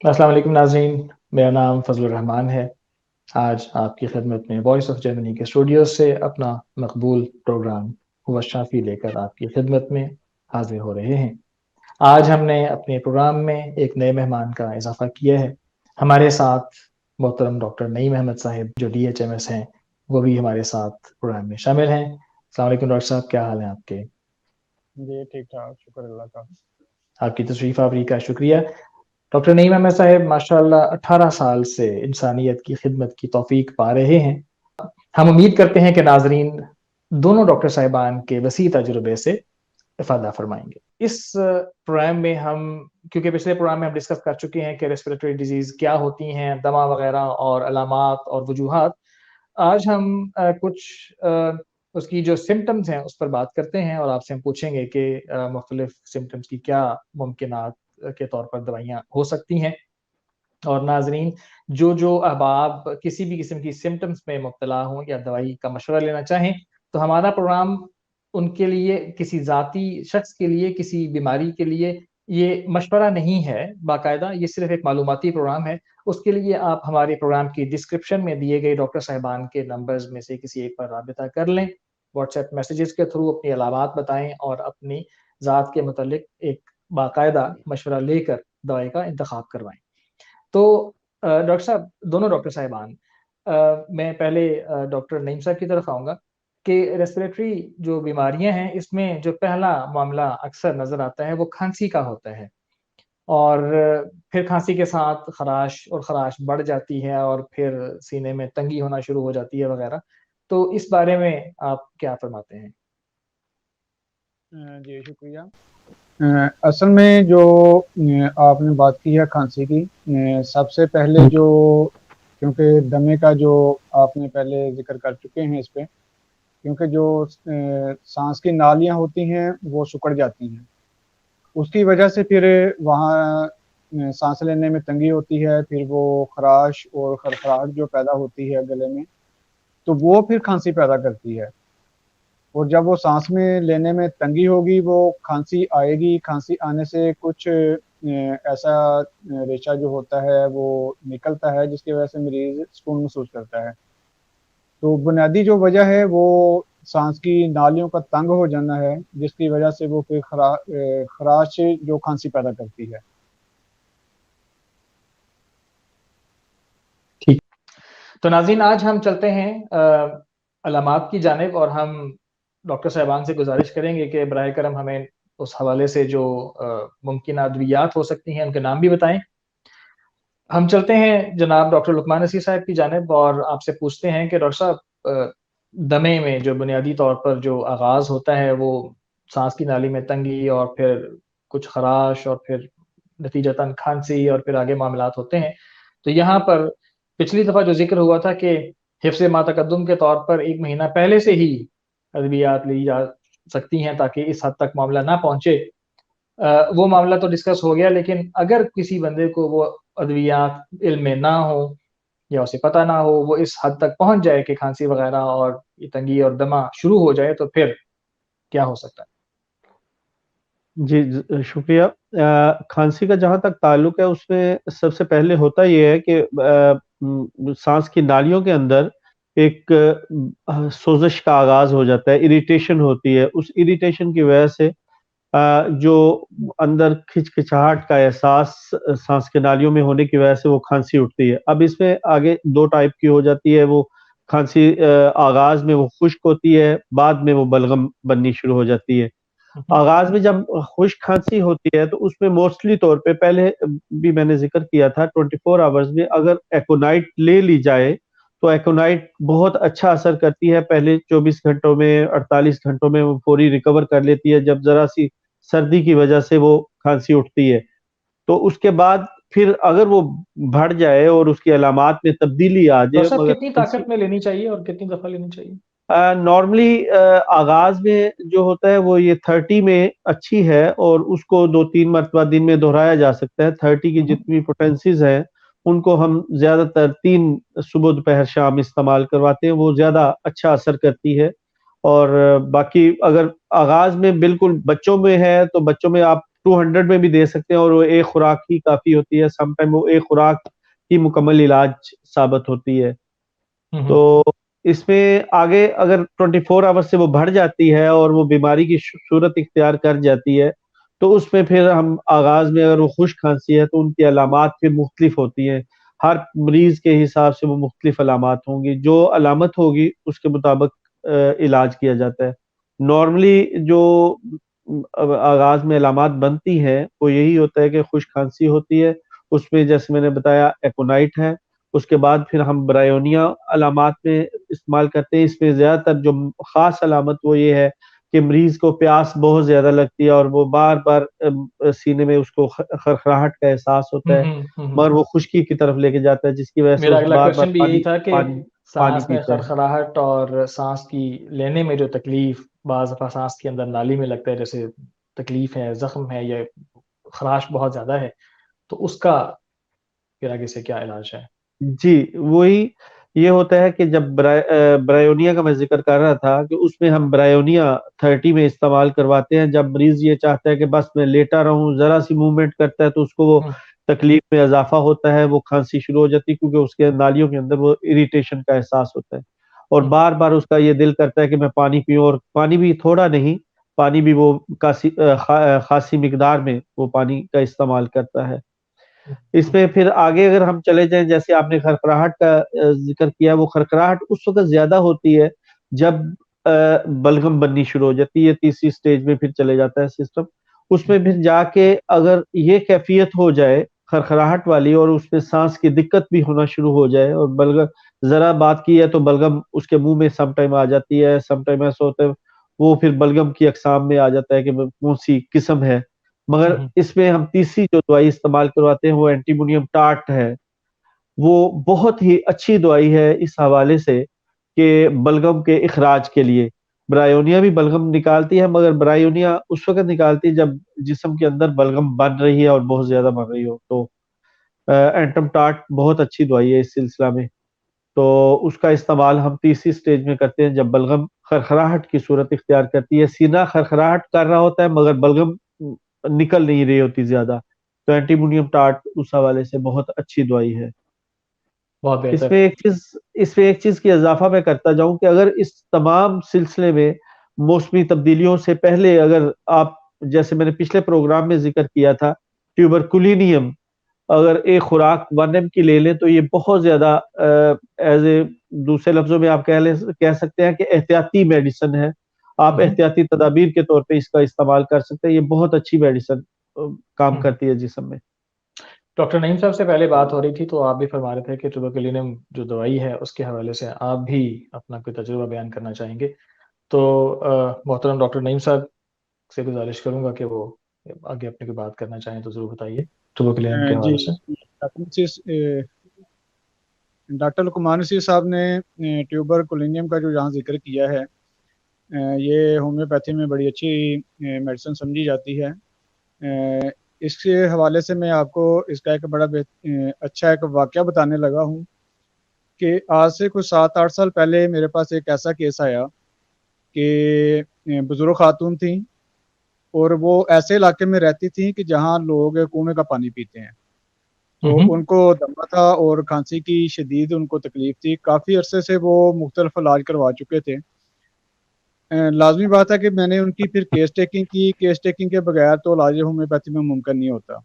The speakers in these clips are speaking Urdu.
السلام علیکم ناظرین، میرا نام فضل الرحمان ہے۔ آج آپ کی خدمت میں وائس آف جرمنی کے اسٹوڈیو سے اپنا مقبول پروگرام ہوا شافی لے کر آپ کی خدمت میں حاضر ہو رہے ہیں۔ آج ہم نے اپنے پروگرام میں ایک نئے مہمان کا اضافہ کیا ہے۔ ہمارے ساتھ محترم ڈاکٹر نعیم احمد صاحب جو DHMS ہیں، وہ بھی ہمارے ساتھ پروگرام میں شامل ہیں۔ السلام علیکم ڈاکٹر صاحب، کیا حال ہیں آپ کے؟ جی ٹھیک ٹھاک، شکر اللہ کا۔ آپ کی تشریف آوری کا شکریہ۔ ڈاکٹر نعیم احمد صاحب ماشاءاللہ 18 سال سے انسانیت کی خدمت کی توفیق پا رہے ہیں۔ ہم امید کرتے ہیں کہ ناظرین دونوں ڈاکٹر صاحبان کے وسیع تجربے سے افادہ فرمائیں گے۔ اس پروگرام میں کیونکہ پچھلے پروگرام میں ہم ڈسکس کر چکے ہیں کہ ریسپریٹری ڈیزیز کیا ہوتی ہیں، دمہ وغیرہ اور علامات اور وجوہات، آج ہم کچھ اس کی جو سمٹمز ہیں اس پر بات کرتے ہیں اور آپ سے ہم پوچھیں گے کہ مختلف سمٹمز کی کیا ممکنات کے طور پر دوائیاں ہو سکتی ہیں۔ اور ناظرین جو احباب کسی بھی قسم کی سمٹمز میں مبتلا ہوں یا دوائی کا مشورہ لینا چاہیں تو ہمارا پروگرام ان کے لیے کسی ذاتی شخص کے لیے، کسی بیماری کے لیے یہ مشورہ نہیں ہے، باقاعدہ یہ صرف ایک معلوماتی پروگرام ہے۔ اس کے لیے آپ ہمارے پروگرام کی ڈسکرپشن میں دیے گئے ڈاکٹر صاحبان کے نمبرز میں سے کسی ایک پر رابطہ کر لیں، واٹس ایپ میسیجز کے تھرو اپنی علامات بتائیں اور اپنی ذات کے متعلق ایک باقاعدہ مشورہ لے کر دوائی کا انتخاب کروائیں۔ تو ڈاکٹر صاحب، دونوں ڈاکٹر صاحبان، میں پہلے ڈاکٹر نعیم صاحب کی طرف آؤں گا کہ ریسپریٹری جو بیماریاں ہیں اس میں جو پہلا معاملہ اکثر نظر آتا ہے وہ کھانسی کا ہوتا ہے، اور پھر کھانسی کے ساتھ خراش، اور خراش بڑھ جاتی ہے اور پھر سینے میں تنگی ہونا شروع ہو جاتی ہے وغیرہ۔ تو اس بارے میں آپ کیا فرماتے ہیں؟ جی شکریہ۔ اصل میں جو آپ نے بات کی ہے کھانسی کی، سب سے پہلے کیونکہ دمے کا جو آپ نے پہلے ذکر کر چکے ہیں اس پہ، کیونکہ جو سانس کی نالیاں ہوتی ہیں وہ سکڑ جاتی ہیں، اس کی وجہ سے پھر وہاں سانس لینے میں تنگی ہوتی ہے، پھر وہ خراش اور خرخراہٹ جو پیدا ہوتی ہے گلے میں، تو وہ پھر کھانسی پیدا کرتی ہے۔ اور جب وہ سانس میں لینے میں تنگی ہوگی وہ کھانسی آئے گی، کھانسی آنے سے کچھ ایسا ریشہ جو ہوتا ہے وہ نکلتا ہے جس کی وجہ سے مریض سکون محسوس کرتا ہے۔ تو بنیادی جو وجہ ہے وہ سانس کی نالیوں کا تنگ ہو جانا ہے، جس کی وجہ سے وہ پھر خراش جو کھانسی پیدا کرتی ہے۔ ٹھیک، تو ناظرین آج ہم چلتے ہیں علامات کی جانب، اور ہم ڈاکٹر صاحبان سے گزارش کریں گے کہ براہ کرم ہمیں اس حوالے سے جو ممکنہ ادویات ہو سکتی ہیں ان کے نام بھی بتائیں۔ ہم چلتے ہیں جناب ڈاکٹر لقمان نصیر صاحب کی جانب اور آپ سے پوچھتے ہیں کہ ڈاکٹر صاحب، دمے میں جو بنیادی طور پر جو آغاز ہوتا ہے وہ سانس کی نالی میں تنگی اور پھر کچھ خراش اور پھر نتیجتاً کھانسی اور پھر آگے معاملات ہوتے ہیں، تو یہاں پر پچھلی دفعہ جو ذکر ہوا تھا کہ حفظ ما تقدم کے طور پر 1 مہینہ پہلے سے ہی ادویات لی جا سکتی ہیں تاکہ اس حد تک معاملہ نہ پہنچے، وہ معاملہ تو ڈسکس ہو گیا، لیکن اگر کسی بندے کو وہ ادویات علم میں نہ ہو یا اسے پتہ نہ ہو، وہ اس حد تک پہنچ جائے کہ کھانسی وغیرہ اور یہ تنگی اور دمہ شروع ہو جائے، تو پھر کیا ہو سکتا ہے؟ جی شکریہ۔ کھانسی کا جہاں تک تعلق ہے اس میں سب سے پہلے ہوتا یہ ہے کہ سانس کی نالیوں کے اندر ایک سوزش کا آغاز ہو جاتا ہے، اریٹیشن ہوتی ہے، اس اریٹیشن کی وجہ سے جو اندر کھچکھچاہٹ کا احساس سانس کے نالیوں میں ہونے کی وجہ سے وہ کھانسی اٹھتی ہے۔ اب اس میں آگے 2 ٹائپ کی ہو جاتی ہے، وہ کھانسی آغاز میں وہ خشک ہوتی ہے، بعد میں وہ بلغم بننی شروع ہو جاتی ہے۔ آغاز میں جب خشک کھانسی ہوتی ہے تو اس میں موسٹلی طور پہ پہلے بھی میں نے ذکر کیا تھا 24 آورز میں اگر ایکونائٹ لے لی جائے تو ایکونائٹ بہت اچھا اثر کرتی ہے، پہلے 24 گھنٹوں میں 48 گھنٹوں میں وہ فوری ریکور کر لیتی ہے جب ذرا سی سردی کی وجہ سے وہ کھانسی اٹھتی ہے۔ تو اس کے بعد پھر اگر وہ بڑھ جائے اور اس کی علامات میں تبدیلی آ تو جائے سر مگر کتنی طاقت میں لینی چاہیے اور کتنی دفعہ لینی چاہیے؟ نارملی آغاز میں جو ہوتا ہے وہ یہ 30 میں اچھی ہے اور اس کو 2-3 مرتبہ دن میں دہرایا جا سکتا ہے۔ 30 کی جتنی پوٹینسیز ہیں ان کو ہم زیادہ تر 3 صبح دوپہر شام استعمال کرواتے ہیں، وہ زیادہ اچھا اثر کرتی ہے۔ اور باقی اگر آغاز میں بالکل بچوں میں ہے تو بچوں میں آپ 200 میں بھی دے سکتے ہیں اور وہ ایک خوراک ہی کافی ہوتی ہے، سم ٹائم وہ ایک خوراک ہی مکمل علاج ثابت ہوتی ہے. تو اس میں آگے اگر 24 آور سے وہ بڑھ جاتی ہے اور وہ بیماری کی صورت اختیار کر جاتی ہے تو اس میں پھر ہم آغاز میں اگر وہ خشک کھانسی ہے تو ان کی علامات پھر مختلف ہوتی ہیں. ہر مریض کے حساب سے وہ مختلف علامات ہوں گی، جو علامت ہوگی اس کے مطابق علاج کیا جاتا ہے. نارملی جو آغاز میں علامات بنتی ہیں وہ یہی ہوتا ہے کہ خشک کھانسی ہوتی ہے، اس میں جیسے میں نے بتایا ایکونائٹ ہے. اس کے بعد پھر ہم برائیونیا علامات میں استعمال کرتے ہیں. اس میں زیادہ تر جو خاص علامت وہ یہ ہے کہ مریض کو پیاس بہت زیادہ لگتی ہے اور وہ بار بار سینے میں اس کو خرخراہٹ کا احساس ہوتا ہے، مگر وہ خشکی کی طرف لے کے جاتا ہے جس کی وجہ سے میرا وہ اگلا بار بار کوشچن بھی یہی پانی تھا کہ پانی پانی سانس میں پیتا ہے. خرخراہٹ اور سانس کی لینے میں جو تکلیف، بعض دفعہ سانس کے اندر نالی میں لگتا ہے جیسے تکلیف ہے، زخم ہے یا خراش بہت زیادہ ہے، تو اس کا پھر آگے سے کیا علاج ہے؟ جی وہی یہ ہوتا ہے کہ جب برائیونیا کا میں ذکر کر رہا تھا کہ اس میں ہم برائیونیا 30 میں استعمال کرواتے ہیں. جب مریض یہ چاہتا ہے کہ بس میں لیٹا رہوں، ذرا سی موومنٹ کرتا ہے تو اس کو وہ تکلیف میں اضافہ ہوتا ہے، وہ کھانسی شروع ہو جاتی ہے کیونکہ اس کے نالیوں کے اندر وہ اریٹیشن کا احساس ہوتا ہے اور بار بار اس کا یہ دل کرتا ہے کہ میں پانی پیوں، اور پانی بھی تھوڑا نہیں، پانی بھی وہ خاصی مقدار میں وہ پانی کا استعمال کرتا ہے. اس میں پھر آگے اگر ہم چلے جائیں، جیسے آپ نے خرخراہٹ کا ذکر کیا، وہ خرخراہٹ اس وقت زیادہ ہوتی ہے جب بلغم بننی شروع ہو جاتی ہے. تیسری سٹیج میں پھر چلے جاتا ہے سسٹم. اس میں پھر جا کے اگر یہ کیفیت ہو جائے خرخراہٹ والی اور اس میں سانس کی دقت بھی ہونا شروع ہو جائے اور بلغم ذرا بات کی ہے تو بلغم اس کے منہ میں سم ٹائم آ جاتی ہے، سم ٹائم ایسا ہوتا ہے وہ پھر بلغم کی اقسام میں آ جاتا ہے کہ کون سی قسم ہے. مگر اس میں ہم تیسری جو دوائی استعمال کرواتے ہیں وہ اینٹیمونیم ٹارٹ ہے. وہ بہت ہی اچھی دوائی ہے اس حوالے سے کہ بلغم کے اخراج کے لیے. برائیونیا بھی بلغم نکالتی ہے مگر برائیونیا اس وقت نکالتی ہے جب جسم کے اندر بلغم بن رہی ہے اور بہت زیادہ بن رہی ہو. تو اینٹم ٹارٹ بہت اچھی دوائی ہے اس سلسلہ میں. تو اس کا استعمال ہم تیسری سٹیج میں کرتے ہیں جب بلغم خرخراہٹ کی صورت اختیار کرتی ہے، سینہ خرخراہٹ کر رہا ہوتا ہے مگر بلغم نکل نہیں رہی ہوتی زیادہ، تو اینٹیمونیم ٹارٹ اس حوالے سے بہت اچھی دوائی ہے. بہت اس بہتر. میں ایک چیز کی اضافہ میں کرتا جاؤں کہ اگر اس تمام سلسلے میں موسمی تبدیلیوں سے پہلے اگر آپ جیسے میں نے پچھلے پروگرام میں ذکر کیا تھا ٹیوبرکولینیم اگر ایک خوراک 1 کی لے لیں تو یہ بہت زیادہ ایز اے دوسرے لفظوں میں آپ کہہ سکتے ہیں کہ احتیاطی میڈیسن ہے. آپ احتیاطی تدابیر کے طور پہ اس کا استعمال کر سکتے ہیں. یہ بہت اچھی میڈیسن کام کرتی ہے جسم میں. ڈاکٹر نعیم صاحب سے پہلے بات ہو رہی تھی تو آپ بھی فرما رہے تھے کہ ٹیوبرکلینم جو دوائی ہے اس کے حوالے سے آپ بھی اپنا کوئی تجربہ بیان کرنا چاہیں گے. تو محترم ڈاکٹر نعیم صاحب سے گزارش کروں گا کہ وہ آگے اپنے کوئی بات کرنا چاہیں تو ضرور بتائیے ٹیوبرکلینم کے حوالے سے. ڈاکٹر لقمان نصیر صاحب نے ٹیوبرکلینیم کا جو یہاں ذکر کیا ہے یہ ہومیوپیتھی میں بڑی اچھی میڈیسن سمجھی جاتی ہے. اس کے حوالے سے میں آپ کو اس کا ایک بڑا اچھا ایک واقعہ بتانے لگا ہوں کہ آج سے کچھ 7-8 سال پہلے میرے پاس ایک ایسا کیس آیا کہ بزرگ خاتون تھیں اور وہ ایسے علاقے میں رہتی تھیں کہ جہاں لوگ کنویں کا پانی پیتے ہیں. تو ان کو دمہ تھا اور کھانسی کی شدید ان کو تکلیف تھی. کافی عرصے سے وہ مختلف علاج کروا چکے تھے. لازمی بات ہے کہ میں نے ان کی پھر کیس ٹیکنگ کی. کیس ٹیکنگ کے بغیر تو علاج ہومیوپیتھی میں ممکن نہیں ہوتا.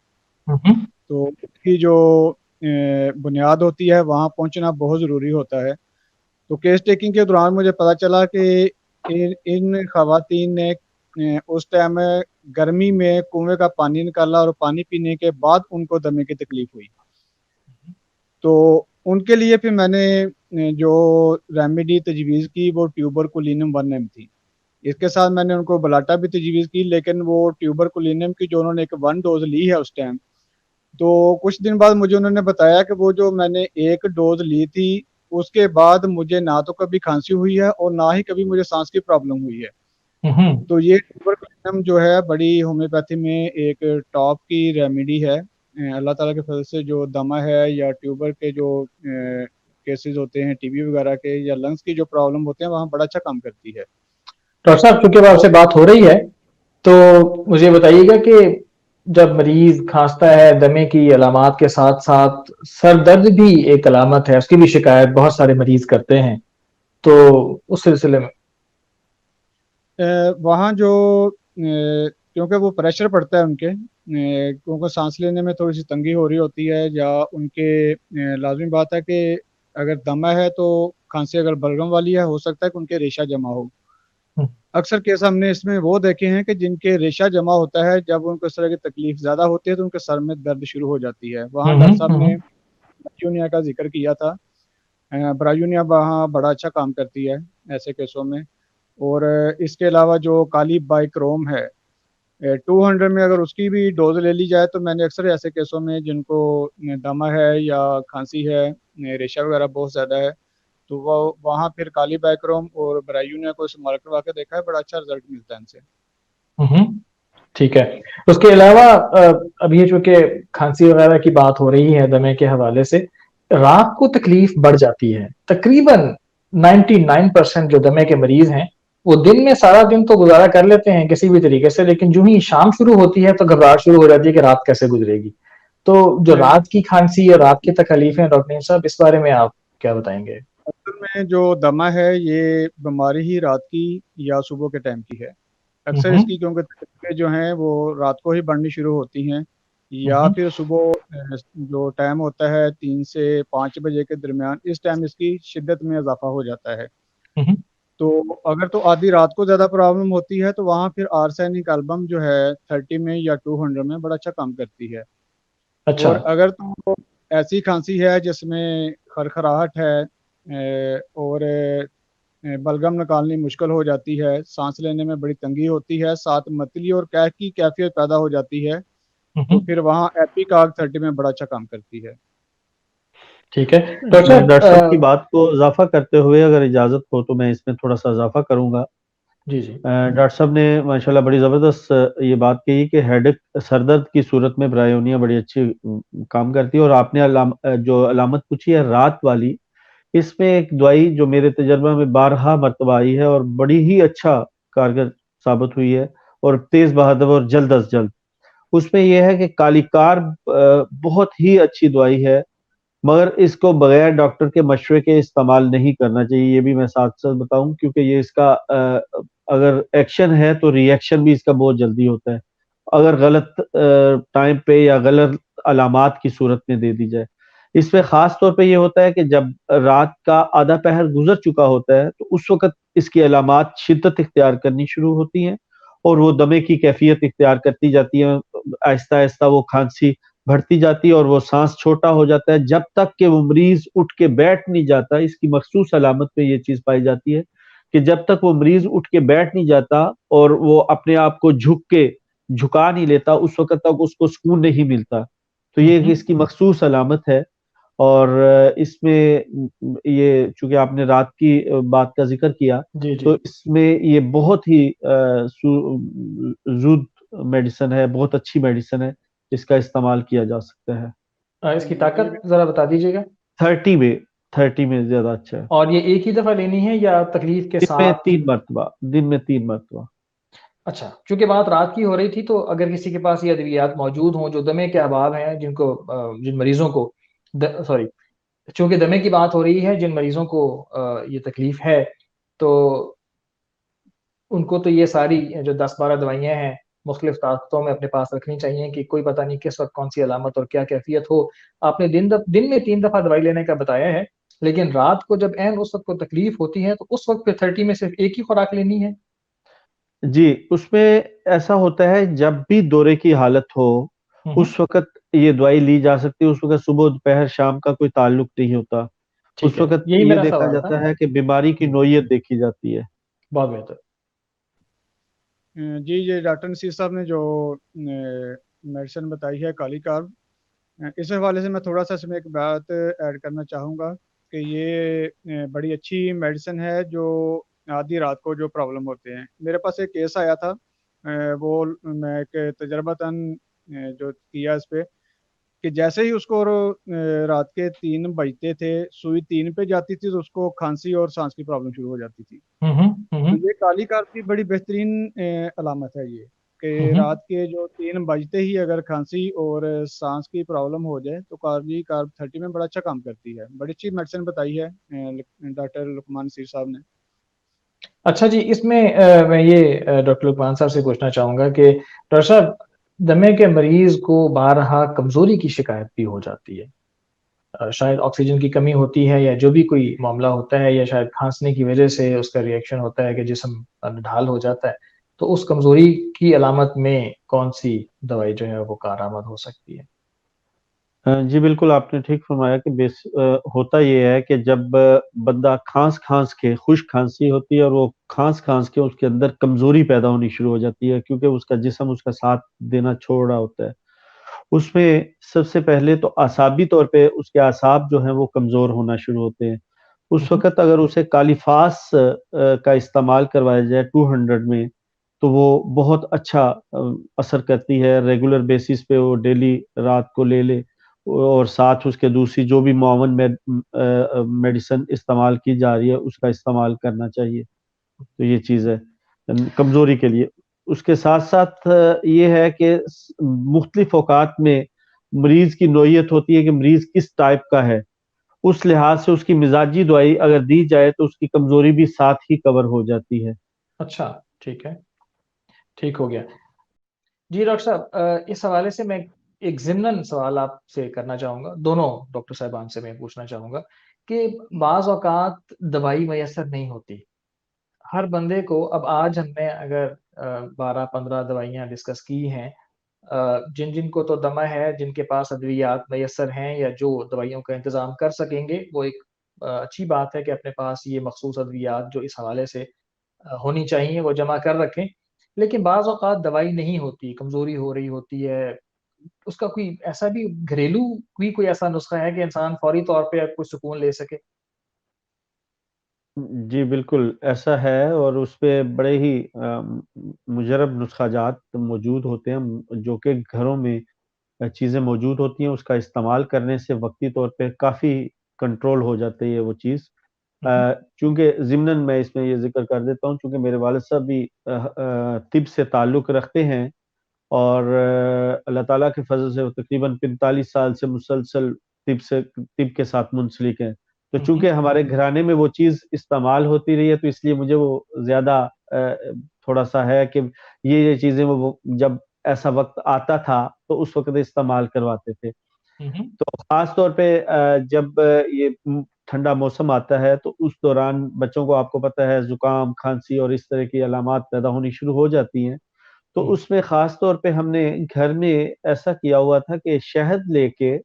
تو اس کی جو بنیاد ہوتی ہے وہاں پہنچنا بہت ضروری ہوتا ہے. تو کیس ٹیکنگ کے دوران مجھے پتا چلا کہ ان خواتین نے اس ٹائم گرمی میں کنویں کا پانی نکالا اور پانی پینے کے بعد ان کو دمے کی تکلیف ہوئی. تو ان کے لیے پھر میں نے جو ریمیڈی تجویز کی وہ ٹیوبرکلینم 1 تھی. اس کے ساتھ میں نے ان کو بلاٹا بھی تجویز کی لیکن وہ ٹیوبرکلینم کی جو انہوں نے ایک 1 ڈوز لی ہے اس ٹائم تو کچھ دن بعد مجھے انہوں نے بتایا کہ وہ جو میں نے 1 ڈوز لی تھی اس کے بعد مجھے نہ تو کبھی کھانسی ہوئی ہے اور نہ ہی کبھی مجھے سانس کی پرابلم ہوئی ہے. تو یہ ٹیوبرکلینم جو ہے بڑی ہومیوپیتھی میں ایک ٹاپ کی ریمیڈی ہے. اللہ تعالیٰ کے فضل سے جو دمہ ہے یا ٹیوبر کے جو کیسز ہوتے ہیں ٹی بی وغیرہ کے یا لنگس کی جو پرابلم ہوتے ہیں وہاں بڑا اچھا کام کرتی ہے. ڈاکٹر صاحب چونکہ آپ سے بات ہو رہی ہے تو مجھے بتائیے گا کہ جب مریض کھانستا ہے دمے کی علامات کے ساتھ ساتھ سر درد بھی ایک علامت ہے، اس کی بھی شکایت بہت سارے مریض کرتے ہیں، تو اس سلسلے میں وہاں جو کیونکہ وہ پریشر پڑتا ہے ان کے، کیونکہ سانس لینے میں تھوڑی سی تنگی ہو رہی ہوتی ہے، یا ان کے لازمی بات ہے کہ اگر دمہ ہے تو کھانسی اگر بلغم والی ہے، ہو سکتا ہے کہ ان کے ریشہ جمع ہو۔ اکثر کیس ہم نے اس میں وہ دیکھے ہیں کہ جن کے ریشہ جمع ہوتا ہے، جب ان کو اس طرح کی تکلیف زیادہ ہوتی ہے تو ان کے سر میں درد شروع ہو جاتی ہے۔ وہاں ڈاکٹر صاحب نے برایونیا کا ذکر کیا تھا، برایونیا وہاں بڑا اچھا کام کرتی ہے ایسے کیسوں میں۔ اور اس کے علاوہ جو کالی بائکروم ہے 200 میں اگر اس کی بھی ڈوز لے لی جائے، تو میں نے اکثر ایسے کیسوں میں جن کو دمہ ہے یا کھانسی ہے، ریشہ وغیرہ بہت زیادہ ہے، تو وہ وہاں پھر کالی بائکروم اور برایونیا کو استعمال کروا کے دیکھا ہے، بڑا اچھا رزلٹ ملتا ہے ان سے۔ ٹھیک ہے۔ اس کے علاوہ اب یہ چونکہ کھانسی وغیرہ کی بات ہو رہی ہے دمے کے حوالے سے، رات کو تکلیف بڑھ جاتی ہے تقریباً 99% جو دمے کے مریض ہیں وہ دن میں سارا دن تو گزارا کر لیتے ہیں کسی بھی طریقے سے، لیکن جو ہی شام شروع ہوتی ہے تو گھبراہٹ شروع ہو جاتی ہے کہ رات کیسے گزرے گی۔ تو جو رات کی کھانسی اور رات کی تکلیفیں ڈاکٹر صاحب، اس بارے میں آپ کیا بتائیں گے؟ اصل میں جو دمہ ہے یہ بیماری ہی رات کی یا صبح کے ٹائم کی ہے۔ اکثر اس کی کیونکہ تکلیفیں جو ہیں وہ رات کو ہی بڑھنی شروع ہوتی ہیں، یا پھر صبح جو ٹائم ہوتا ہے 3 سے 5 بجے کے درمیان، اس ٹائم اس کی شدت میں اضافہ ہو جاتا ہے۔ تو اگر تو آدھی رات کو زیادہ پرابلم ہوتی ہے تو وہاں پھر آرسینک البم جو ہے 30 میں یا 200 میں بڑا اچھا کام کرتی ہے۔ اچھا اور اگر تو ایسی کھانسی ہے جس میں خرخراہٹ ہے اور بلغم نکالنی مشکل ہو جاتی ہے، سانس لینے میں بڑی تنگی ہوتی ہے، ساتھ متلی اور قے کی کیفیت پیدا ہو جاتی ہے، تو پھر وہاں ایپیکاگ 30 میں بڑا اچھا کام کرتی ہے۔ ٹھیک ہے ڈاکٹر صاحب کی صاحب۔ بات کو اضافہ کرتے ہوئے اگر اجازت ہو تو میں اس میں تھوڑا سا اضافہ کروں گا۔ جی جی ڈاکٹر صاحب نے ماشاءاللہ بڑی زبردست یہ بات کہی کہ ہیڈک سر درد کی صورت میں برایونیا بڑی اچھی کام کرتی ہے، اور آپ نے جو علامت پوچھی ہے رات والی، اس میں ایک دوائی جو میرے تجربہ میں بارہا مرتبہ آئی ہے اور بڑی ہی اچھا کارگر ثابت ہوئی ہے اور تیز بہادر اور جلد از جلد، اس میں یہ ہے کہ کالی کار بہت ہی اچھی دوائی ہے، مگر اس کو بغیر ڈاکٹر کے مشورے کے استعمال نہیں کرنا چاہیے، یہ بھی میں ساتھ ساتھ بتاؤں، کیونکہ یہ اس کا اگر ایکشن ہے تو ری ایکشن بھی اس کا بہت جلدی ہوتا ہے اگر غلط ٹائم پہ یا غلط علامات کی صورت میں دے دی جائے۔ اس میں خاص طور پہ یہ ہوتا ہے کہ جب رات کا آدھا پہر گزر چکا ہوتا ہے تو اس وقت اس کی علامات شدت اختیار کرنی شروع ہوتی ہیں اور وہ دمے کی کیفیت اختیار کرتی جاتی ہے، آہستہ آہستہ وہ کھانسی بڑھتی جاتی ہے اور وہ سانس چھوٹا ہو جاتا ہے، جب تک کہ وہ مریض اٹھ کے بیٹھ نہیں جاتا۔ اس کی مخصوص علامت میں یہ چیز پائی جاتی ہے کہ جب تک وہ مریض اٹھ کے بیٹھ نہیں جاتا اور وہ اپنے آپ کو جھکا نہیں لیتا، اس وقت تک اس کو سکون نہیں ملتا۔ تو یہ اس کی مخصوص علامت ہے، اور اس میں یہ چونکہ آپ نے رات کی بات کا ذکر کیا جی تو جی اس میں یہ بہت ہی زود میڈیسن ہے، بہت اچھی میڈیسن ہے جس کا استعمال کیا جا سکتا ہے۔ اس کی طاقت ذرا بتا دیجیے گا۔ 30 میں زیادہ اچھا ہے۔ اور یہ ایک ہی دفعہ لینی ہے یا تکلیف کے دن میں ساتھ؟ 3 مرتبہ، دن میں 3 مرتبہ۔ اچھا، چونکہ بات رات کی ہو رہی تھی تو اگر کسی کے پاس یہ ادویات موجود ہوں جو دمے کے احباب ہیں، جن مریضوں کو سوری چونکہ دمے کی بات ہو رہی ہے، جن مریضوں کو یہ تکلیف ہے، تو ان کو تو یہ ساری جو 10-12 دوائیاں ہیں مختلف طاقتوں میں اپنے پاس رکھنی چاہیے کہ کوئی پتہ نہیں کس وقت کون سی علامت اور کیا کیفیت ہو۔ آپ نے دن میں 3 دفعہ دوائی لینے کا بتایا ہے، لیکن رات کو جب عین اس وقت کو تکلیف ہوتی ہے تو اس وقت پہ 30 میں صرف ایک ہی خوراک لینی ہے؟ جی، اس میں ایسا ہوتا ہے جب بھی دورے کی حالت ہو اس وقت یہ دوائی لی جا سکتی ہے، اس وقت صبح دوپہر شام کا کوئی تعلق نہیں ہوتا، ٹھیک اس ہے، وقت یہی یہ میرا دیکھا سوال تھا۔ جاتا ہے کہ بیماری کی نوعیت دیکھی جاتی ہے۔ بہت بہتر۔ جی، یہ ڈاکٹر نصیر صاحب نے جو میڈیسن بتائی ہے کالی کارب، اس حوالے سے میں تھوڑا سا اس میں ایک بات ایڈ کرنا چاہوں گا کہ یہ بڑی اچھی میڈیسن ہے جو آدھی رات کو جو پرابلم ہوتے ہیں۔ میرے پاس ایک کیس آیا تھا، وہ میں ایک تجربتاً جو کیا اس پہ کہ جیسے ہی اس کو رات کے 3 بجتے تھے، سوئی 3 پہ جاتی تھی تو اس کو کھانسی اور سانس کی پرابلم شروع ہو جاتی تھی۔ تو یہ کالی کارب کی بڑی بہترین علامت ہے یہ کہ رات کے جو 3 بجتے ہی اگر کھانسی اور سانس کی پرابلم ہو جائے تو کارب 30 میں بڑا اچھا کام کرتی ہے. بڑی اچھی میڈیسن بتائی ہے ڈاکٹر لقمان نصیر صاحب نے. اچھا جی، اس میں میں یہ ڈاکٹر لقمان صاحب سے پوچھنا چاہوں گا کہ ڈاکٹر صاحب، دمے کے مریض کو بارہا کمزوری کی شکایت بھی ہو جاتی ہے، شاید آکسیجن کی کمی ہوتی ہے یا جو بھی کوئی معاملہ ہوتا ہے، یا شاید کھانسنے کی وجہ سے اس کا ریئیکشن ہوتا ہے کہ جسم ڈھال ہو جاتا ہے، تو اس کمزوری کی علامت میں کون سی دوائی جو ہے وہ کارآمد ہو سکتی ہے؟ جی بالکل، آپ نے ٹھیک فرمایا کہ ہوتا یہ ہے کہ جب بندہ کھانس کے خشک کھانسی ہوتی ہے اور وہ کھانس کے اس کے اندر کمزوری پیدا ہونی شروع ہو جاتی ہے، کیونکہ اس کا جسم اس کا ساتھ دینا چھوڑ رہا ہوتا ہے. اس میں سب سے پہلے تو اعصابی طور پہ اس کے اعصاب جو ہیں وہ کمزور ہونا شروع ہوتے ہیں. اس وقت اگر اسے کالیفاس کا استعمال کروایا جائے 200 میں، تو وہ بہت اچھا اثر کرتی ہے. ریگولر بیسس پہ وہ ڈیلی رات کو لے لے، اور ساتھ اس کے دوسری جو بھی معاون میڈیسن استعمال کی جا رہی ہے اس کا استعمال کرنا چاہیے. تو یہ چیز ہے کمزوری کے لیے. اس کے ساتھ ساتھ یہ ہے کہ مختلف اوقات میں مریض کی نوعیت ہوتی ہے کہ مریض کس ٹائپ کا ہے، اس لحاظ سے اس کی مزاجی دوائی اگر دی جائے تو اس کی کمزوری بھی ساتھ ہی کور ہو جاتی ہے. اچھا، ٹھیک ہے، ٹھیک ہو گیا. جی ڈاکٹر صاحب، اس حوالے سے میں ایک ضمن سوال آپ سے کرنا چاہوں گا، دونوں ڈاکٹر صاحبان سے میں پوچھنا چاہوں گا کہ بعض اوقات دوائی میسر نہیں ہوتی ہر بندے کو. اب آج ہم نے اگر 12-15 دوائیاں ڈسکس کی ہیں، جن کو تو دمہ ہے، جن کے پاس ادویات میسر ہیں یا جو دوائیوں کا انتظام کر سکیں گے، وہ ایک اچھی بات ہے کہ اپنے پاس یہ مخصوص ادویات جو اس حوالے سے ہونی چاہیے وہ جمع کر رکھیں. لیکن بعض اوقات دوائی نہیں ہوتی، کمزوری ہو رہی ہوتی ہے، اس کا کوئی ایسا بھی گھریلو بھی کوئی ایسا نسخہ ہے کہ انسان فوری طور پہ کوئی سکون لے سکے؟ جی بالکل ایسا ہے، اور اس پہ بڑے ہی مجرب نسخہ جات موجود ہوتے ہیں جو کہ گھروں میں چیزیں موجود ہوتی ہیں. اس کا استعمال کرنے سے وقتی طور پہ کافی کنٹرول ہو جاتی ہے وہ چیز. چونکہ ضمناً میں اس میں یہ ذکر کر دیتا ہوں، چونکہ میرے والد صاحب بھی طب سے تعلق رکھتے ہیں، اور اللہ تعالیٰ کے فضل سے وہ تقریباً 45 سال سے مسلسل طب کے ساتھ منسلک ہیں. تو چونکہ ہمارے گھرانے میں وہ چیز استعمال ہوتی رہی ہے، تو اس لیے مجھے وہ زیادہ تھوڑا سا ہے کہ یہ چیزیں وہ جب ایسا وقت آتا تھا تو اس وقت استعمال کرواتے تھے. تو خاص طور پہ جب یہ ٹھنڈا موسم آتا ہے تو اس دوران بچوں کو آپ کو پتہ ہے زکام، کھانسی اور اس طرح کی علامات پیدا ہونی شروع ہو جاتی ہیں. تو اس میں خاص طور پہ ہم نے گھر میں ایسا کیا ہوا تھا کہ شہد لے کے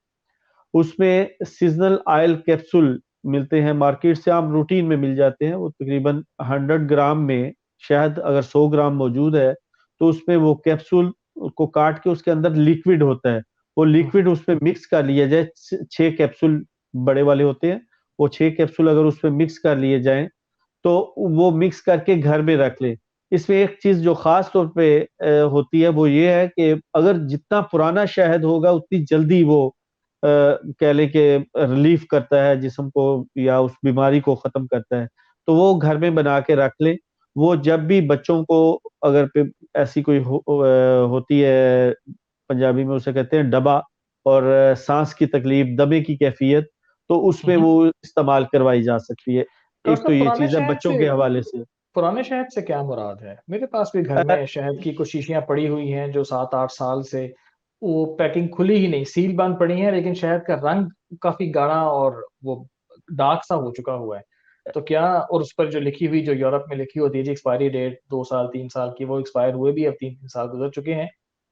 اس میں سیزنل آئل کیپسول ملتے ہیں مارکیٹ سے، عام روٹین میں مل جاتے ہیں. وہ تقریباً 100 گرام میں شہد اگر 100 گرام موجود ہے تو اس میں وہ کیپسول کو کاٹ کے اس کے اندر لیکوڈ ہوتا ہے، وہ لیکوڈ اس پہ مکس کر لیا جائے. 6 کیپسول بڑے والے ہوتے ہیں، وہ 6 کیپسول اگر اس پہ مکس کر لیے جائیں تو وہ مکس کر کے گھر میں رکھ لیں. اس میں ایک چیز جو خاص طور پہ ہوتی ہے وہ یہ ہے کہ اگر جتنا پرانا شہد ہوگا اتنی جلدی وہ کہہ لیں کہ ریلیف کرتا ہے جسم کو یا اس بیماری کو ختم کرتا ہے. تو وہ گھر میں بنا کے رکھ لیں. وہ جب بھی بچوں کو اگر ایسی کوئی ہوتی ہے، پنجابی میں اسے کہتے ہیں ڈبا، اور سانس کی تکلیف، دمے کی کیفیت، تو اس میں وہ استعمال کروائی جا سکتی ہے. ڈاکٹر ایک تو صاحب، یہ چیز ہے بچوں کے حوالے سے. پرانے شہد سے کیا مراد ہے؟ میرے پاس بھی گھر میں شہد کی کچھ شیشیاں پڑی ہوئی ہیں جو 7-8 سال سے وہ پیکنگ کھلی ہی نہیں، سیل بند پڑی ہیں، لیکن شہد کا رنگ کافی گاڑا اور وہ ڈارک سا ہو چکا ہوا ہے. تو کیا، اور اس پر جو لکھی ہوئی، جو یورپ میں لکھی ہوتی ہے جی ایکسپائری ڈیٹ 2 سال 3 سال کی، وہ ایکسپائر ہوئے بھی اب 3 سال گزر چکے ہیں،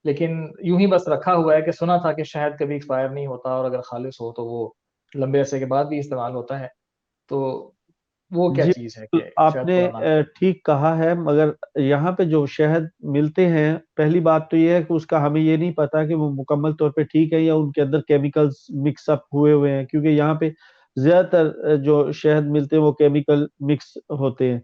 لیکن یوں ہی بس رکھا ہوا ہے کہ سنا تھا کہ شہد کبھی ایکسپائر نہیں ہوتا اور اگر خالص ہو تو وہ لمبے عرصے کے بعد بھی استعمال ہوتا ہے. تو وہ کیا جی چیز ہے کہ آپ شہد نے پرانا؟ ٹھیک کہا ہے، مگر یہاں پہ جو شہد ملتے ہیں، پہلی بات تو یہ ہے کہ اس کا ہمیں یہ نہیں پتا کہ وہ مکمل طور پہ ٹھیک ہے یا ان کے اندر کیمیکلز مکس اپ ہوئے ہیں، کیونکہ یہاں پہ زیادہ تر جو شہد ملتے ہیں وہ کیمیکل مکس ہوتے ہیں.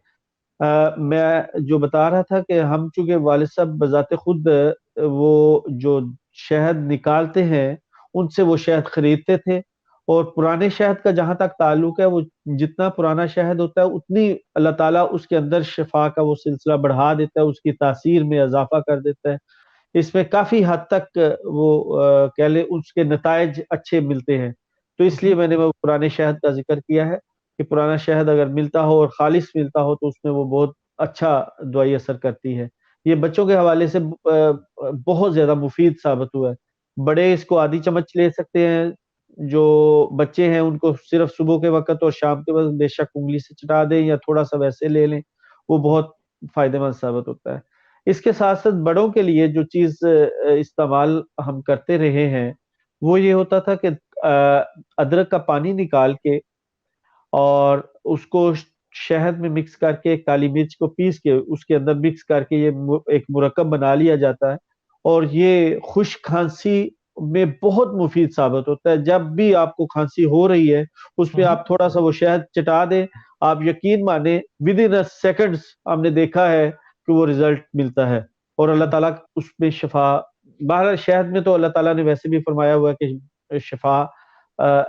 میں جو بتا رہا تھا کہ ہم چونکہ والد صاحب بذات خود وہ جو شہد نکالتے ہیں ان سے وہ شہد خریدتے تھے، اور پرانے شہد کا جہاں تک تعلق ہے، وہ جتنا پرانا شہد ہوتا ہے اتنی اللہ تعالیٰ اس کے اندر شفا کا وہ سلسلہ بڑھا دیتا ہے، اس کی تاثیر میں اضافہ کر دیتا ہے. اس میں کافی حد تک وہ کہہ لیں اس کے نتائج اچھے ملتے ہیں. تو اس لیے میں نے وہ پرانے شہد کا ذکر کیا ہے کہ پرانا شہد اگر ملتا ہو اور خالص ملتا ہو تو اس میں وہ بہت اچھا دوائی اثر کرتی ہے. یہ بچوں کے حوالے سے بہت زیادہ مفید ثابت ہوا ہے. بڑے اس کو آدھی چمچ لے سکتے ہیں، جو بچے ہیں ان کو صرف صبح کے وقت اور شام کے وقت بے شک انگلی سے چٹا دیں یا تھوڑا سا ویسے لے لیں، وہ بہت فائدہ مند ثابت ہوتا ہے. اس کے ساتھ ساتھ بڑوں کے لیے جو چیز استعمال ہم کرتے رہے ہیں وہ یہ ہوتا تھا کہ ادرک کا پانی نکال کے اور اس کو شہد میں مکس کر کے، کالی مرچ کو پیس کے اس کے اندر مکس کر کے یہ ایک مرکب بنا لیا جاتا ہے، اور یہ خشک کھانسی میں بہت مفید ثابت ہوتا ہے. جب بھی آپ کو کھانسی ہو رہی ہے اس پہ آپ تھوڑا سا وہ شہد چٹا دیں، آپ یقین مانیں ود ان سیکنڈز ہم نے دیکھا ہے کہ وہ رزلٹ ملتا ہے، اور اللہ تعالیٰ اس میں شفا. بہرحال شہد میں تو اللہ تعالیٰ نے ویسے بھی فرمایا ہوا ہے کہ شفا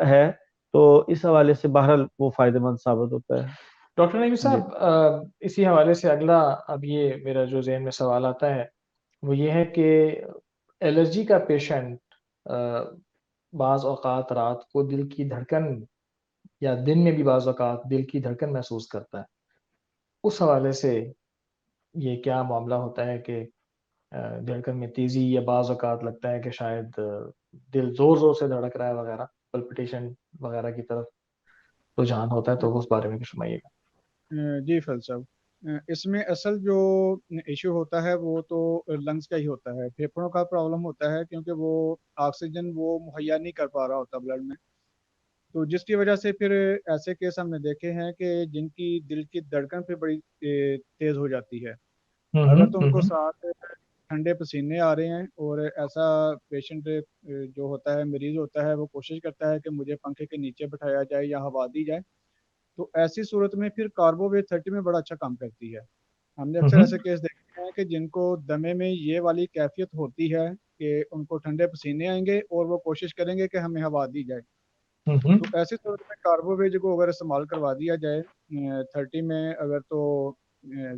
ہے، تو اس حوالے سے بہرحال وہ فائدہ مند ثابت ہوتا ہے. ڈاکٹر نعیم جی صاحب، اسی حوالے سے اگلا اب یہ میرا جو ذہن میں سوال آتا ہے وہ یہ ہے کہ الرجی کا پیشنٹ بعض اوقات رات کو دل کی دھڑکن یا دن میں بھی بعض اوقات دل کی دھڑکن محسوس کرتا ہے. اس حوالے سے یہ کیا معاملہ ہوتا ہے کہ دھڑکن میں تیزی، یا بعض اوقات لگتا ہے کہ شاید دل زور زور سے دھڑک رہا ہے وغیرہ، پلپٹیشن وغیرہ کی طرف رجحان ہوتا ہے، تو اس بارے میں کچھ فرمائیے گا. جی فیض صاحب، اس میں اصل جو ایشو ہوتا ہے وہ تو لنگس کا ہی ہوتا ہے، پھیپھڑوں کا پرابلم ہوتا ہے، کیونکہ وہ آکسیجن وہ مہیا نہیں کر پا رہا ہوتا بلڈ میں. تو جس کی وجہ سے پھر ایسے کیس ہم نے دیکھے ہیں کہ جن کی دل کی دھڑکن پہ بڑی تیز ہو جاتی ہے. اگر تو ان کو ساتھ ٹھنڈے پسینے آ رہے ہیں اور ایسا پیشنٹ جو ہوتا ہے، مریض ہوتا ہے، وہ کوشش کرتا ہے کہ مجھے پنکھے کے نیچے بٹھایا جائے یا ہوا دی جائے، تو ایسی صورت میں پھر کاربوویٹ 30 میں بڑا اچھا کام کرتی ہے. ہم نے اکثر ایسے کیس دیکھے ہیں کہ جن کو دمے میں یہ والی کیفیت ہوتی ہے کہ ان کو ٹھنڈے پسینے آئیں گے اور وہ کوشش کریں گے کہ ہمیں ہوا دی جائے. تو ایسی صورت میں کاربوویج کو اگر استعمال کروا دیا جائے 30 میں، اگر تو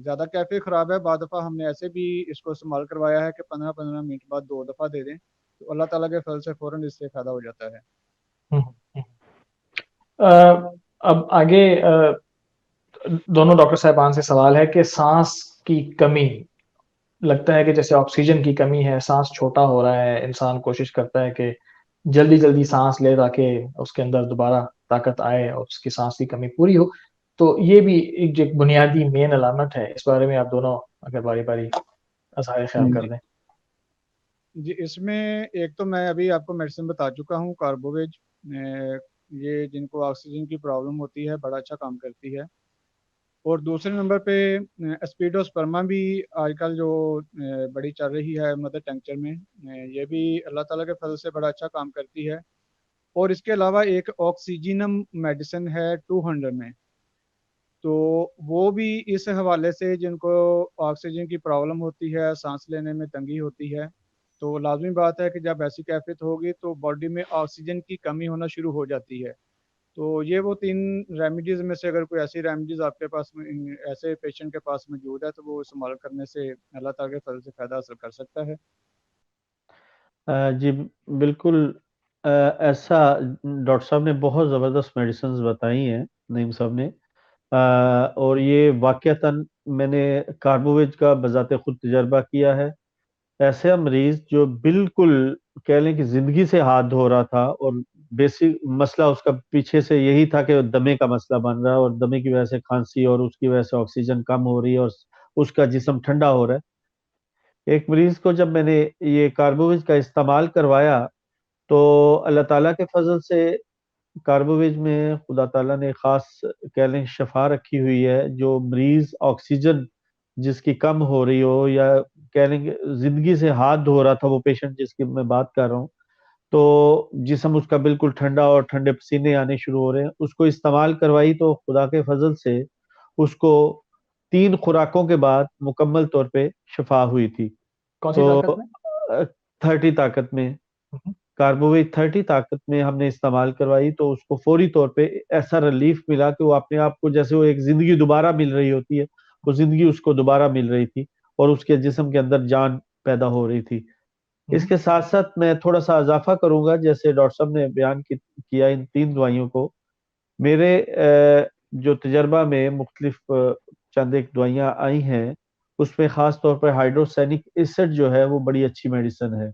زیادہ کیفیت خراب ہے، بعض دفعہ ہم نے ایسے بھی اس کو استعمال کروایا ہے کہ 15 منٹ بعد 2 دفعہ دے دیں، تو اللہ تعالیٰ کے فضل سے فوراً اس سے فائدہ ہو جاتا ہے. اب آگے دونوں ڈاکٹر صاحبان سے سوال ہے کہ سانس کی کمی، لگتا ہے کہ جیسے آکسیجن کی کمی ہے، سانس چھوٹا ہو رہا ہے، انسان کوشش کرتا ہے کہ جلدی جلدی سانس لے تاکہ اس کے اندر دوبارہ طاقت آئے اور اس کی سانس کی کمی پوری ہو. تو یہ بھی ایک جو بنیادی مین علامت ہے، اس بارے میں آپ دونوں اگر باری باری اظہار خیال کر دیں. جی، اس میں ایک تو میں ابھی آپ کو میڈیسن بتا چکا ہوں کاربوویج، یہ جن کو آکسیجن کی پرابلم ہوتی ہے بڑا اچھا کام کرتی ہے. اور دوسرے نمبر پہ اسپیڈوسپرما بھی آج کل جو بڑی چل رہی ہے مدر ٹنکچر میں، یہ بھی اللہ تعالیٰ کے فضل سے بڑا اچھا کام کرتی ہے. اور اس کے علاوہ ایک آکسیجنم میڈیسن ہے 200 میں، تو وہ بھی اس حوالے سے جن کو آکسیجن کی پرابلم ہوتی ہے، سانس لینے میں تنگی ہوتی ہے، تو لازمی بات ہے کہ جب ایسی کیفیت ہوگی تو باڈی میں آکسیجن کی کمی ہونا شروع ہو جاتی ہے. تو یہ وہ 3 ریمیڈیز میں سے اگر کوئی ایسی ریمیڈیز آپ کے پاس میں ایسے پیشنٹ کے پاس موجود ہے تو وہ استعمال کرنے سے اللہ تعالیٰ کے فضل سے فائدہ حاصل کر سکتا ہے. جی بالکل، ایسا ڈاکٹر صاحب نے بہت زبردست میڈیسنز بتائی ہیں نعیم صاحب نے، اور یہ واقعتاً میں نے کاربوویج کا بذات خود تجربہ کیا ہے. ایسا مریض جو بالکل کہہ لیں کہ زندگی سے ہاتھ دھو رہا تھا، اور بیسک مسئلہ اس کا پیچھے سے یہی تھا کہ دمے کا مسئلہ بن رہا ہے، اور دمے کی وجہ سے کھانسی اور اس کی وجہ سے آکسیجن کم ہو رہی ہے اور اس کا جسم ٹھنڈا ہو رہا ہے. ایک مریض کو جب میں نے یہ کاربوویج کا استعمال کروایا تو اللہ تعالیٰ کے فضل سے کاربوویج میں خدا تعالیٰ نے خاص کہہ لیں شفا رکھی ہوئی ہے. جو مریض آکسیجن جس کی کم ہو رہی ہو یا کہہ لیں کہ زندگی سے ہاتھ دھو رہا تھا، وہ پیشنٹ جس کی میں بات کر رہا ہوں، تو جسم اس کا بالکل ٹھنڈا اور ٹھنڈے پسینے آنے شروع ہو رہے ہیں. اس کو استعمال کروائی تو خدا کے فضل سے اس کو 3 خوراکوں کے بعد مکمل طور پہ شفا ہوئی تھی. کون سی تو طاقت میں؟ 30 طاقت میں، کاربوویج 30 طاقت میں ہم نے استعمال کروائی تو اس کو فوری طور پہ ایسا ریلیف ملا کہ وہ اپنے آپ کو جیسے وہ ایک زندگی دوبارہ مل رہی ہوتی ہے، وہ زندگی اس کو دوبارہ مل رہی تھی، اور اس کے جسم کے اندر جان پیدا ہو رہی تھی۔ اس کے ساتھ ساتھ میں تھوڑا سا اضافہ کروں گا، جیسے ڈاکٹر صاحب نے بیان کیا ان 3 دوائیوں کو، میرے جو تجربہ میں مختلف چند ایک دوائیاں آئی ہیں، اس میں خاص طور پر ہائیڈروسینک ایسڈ جو ہے وہ بڑی اچھی میڈیسن ہے۔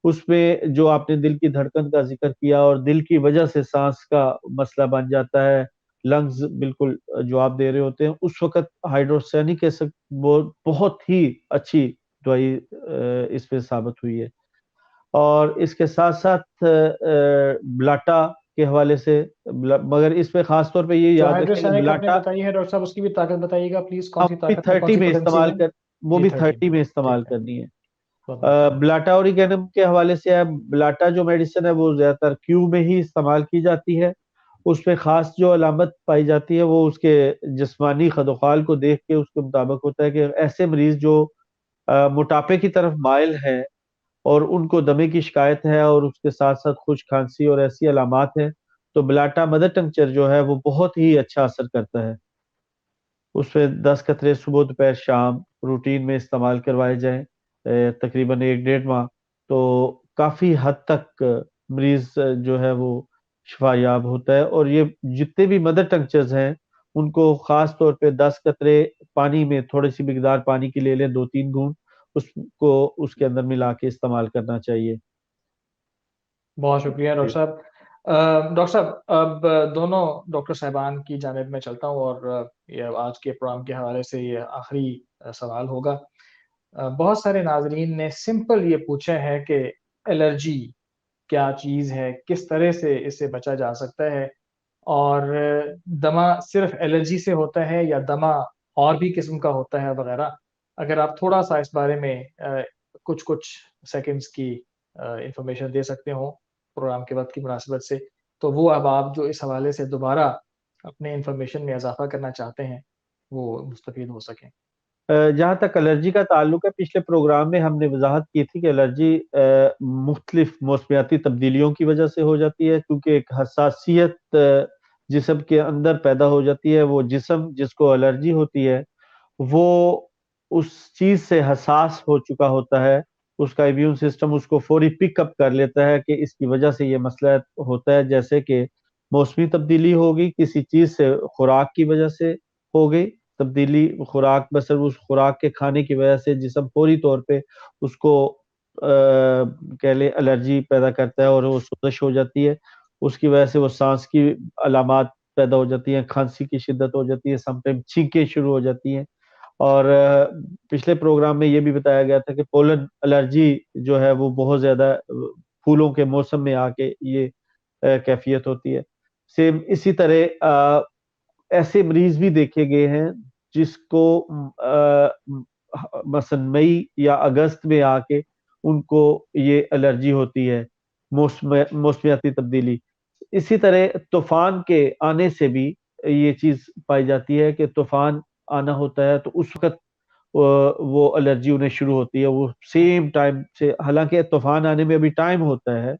اس میں جو آپ نے دل کی دھڑکن کا ذکر کیا اور دل کی وجہ سے سانس کا مسئلہ بن جاتا ہے، لنگز بالکل جواب دے رہے ہوتے ہیں، اس وقت ہائیڈروسینک ایسڈ بہت ہی اچھی دوائی اس میں ثابت ہوئی ہے۔ اور اس کے ساتھ ساتھ بلاٹا کے حوالے سے، مگر اس پہ خاص طور پہ یہ جو یاد رکھیں کہ ہائیڈروسینک آپ نے بلاٹا بتائی ہے ڈاکٹر صاحب، اس کی بھی طاقت بتائیے گا پلیز، کون اب سی بھی طاقت میں، کون 30 سی میں پوٹینسی استعمال میں؟ کر، وہ جی بھی 30 30 میں، میں استعمال ٹھیک ہے، کرنی ہے۔ بہت بہت شکریہ۔ بلاٹا اوریگینم کے حوالے سے ہے، بلاٹا جو میڈیسن ہے وہ زیادہ تر کیو میں ہی استعمال کی جاتی ہے۔ اس میں خاص جو علامت پائی جاتی ہے وہ اس کے جسمانی خد و خال کو دیکھ کے اس کے مطابق ہوتا ہے کہ ایسے مریض جو موٹاپے کی طرف مائل ہے اور ان کو دمے کی شکایت ہے اور اس کے ساتھ ساتھ خشک کھانسی اور ایسی علامات ہیں، تو بلاٹا مدر ٹنکچر جو ہے وہ بہت ہی اچھا اثر کرتا ہے۔ اس پہ 10 قطرے صبح دوپہر شام روٹین میں استعمال کروائے جائیں تقریباً 1 ڈیڑھ ماہ، تو کافی حد تک مریض جو ہے وہ شفا یاب ہوتا ہے۔ اور یہ جتنے بھی مدر ٹنکچرز ہیں ان کو خاص طور پہ 10 قطرے پانی میں، تھوڑی سی مقدار پانی کی لے لیں، 2 3 گھونٹ اس کو اس کے اندر ملا کے استعمال کرنا چاہیے۔ بہت شکریہ ڈاکٹر صاحب۔ ڈاکٹر صاحب، اب دونوں ڈاکٹر صاحبان کی جانب میں چلتا ہوں، اور یہ آج کے پروگرام کے حوالے سے یہ آخری سوال ہوگا۔ بہت سارے ناظرین نے سمپل یہ پوچھا ہے کہ الرجی کیا چیز ہے، کس طرح سے اس سے بچا جا سکتا ہے، اور دمہ صرف الرجی سے ہوتا ہے یا دمہ اور بھی قسم کا ہوتا ہے وغیرہ؟ اگر آپ تھوڑا سا اس بارے میں کچھ سیکنڈز کی انفارمیشن دے سکتے ہوں پروگرام کے وقت کی مناسبت سے، تو وہ اب آپ جو اس حوالے سے دوبارہ اپنے انفارمیشن میں اضافہ کرنا چاہتے ہیں وہ مستفید ہو سکیں۔ جہاں تک الرجی کا تعلق ہے، پچھلے پروگرام میں ہم نے وضاحت کی تھی کہ الرجی مختلف موسمیاتی تبدیلیوں کی وجہ سے ہو جاتی ہے، کیونکہ ایک حساسیت جسم کے اندر پیدا ہو جاتی ہے۔ وہ جسم جس کو الرجی ہوتی ہے وہ اس چیز سے حساس ہو چکا ہوتا ہے، اس کا امیون سسٹم اس کو فوری پک اپ کر لیتا ہے کہ اس کی وجہ سے یہ مسئلہ ہوتا ہے، جیسے کہ موسمی تبدیلی ہوگی، کسی چیز سے خوراک کی وجہ سے ہو گئی تبدیلی، خوراک بسر اس خوراک کے کھانے کی وجہ سے جسم فوری طور پہ اس کو کہہ لیں الرجی پیدا کرتا ہے اور وہ سوزش ہو جاتی ہے، اس کی وجہ سے وہ سانس کی علامات پیدا ہو جاتی ہیں، کھانسی کی شدت ہو جاتی ہے، سم ٹائم چھینکیں شروع ہو جاتی ہیں۔ اور پچھلے پروگرام میں یہ بھی بتایا گیا تھا کہ پولن الرجی جو ہے وہ بہت زیادہ پھولوں کے موسم میں آ کے یہ کیفیت ہوتی ہے۔ سیم اسی طرح ایسے مریض بھی دیکھے گئے ہیں جس کو مثلا مئی یا اگست میں آ کے ان کو یہ الرجی ہوتی ہے، موسمیاتی تبدیلی۔ اسی طرح طوفان کے آنے سے بھی یہ چیز پائی جاتی ہے کہ طوفان آنا ہوتا ہے تو اس وقت وہ الرجی انہیں شروع ہوتی ہے، وہ سیم ٹائم سے، حالانکہ طوفان آنے میں ابھی ٹائم ہوتا ہے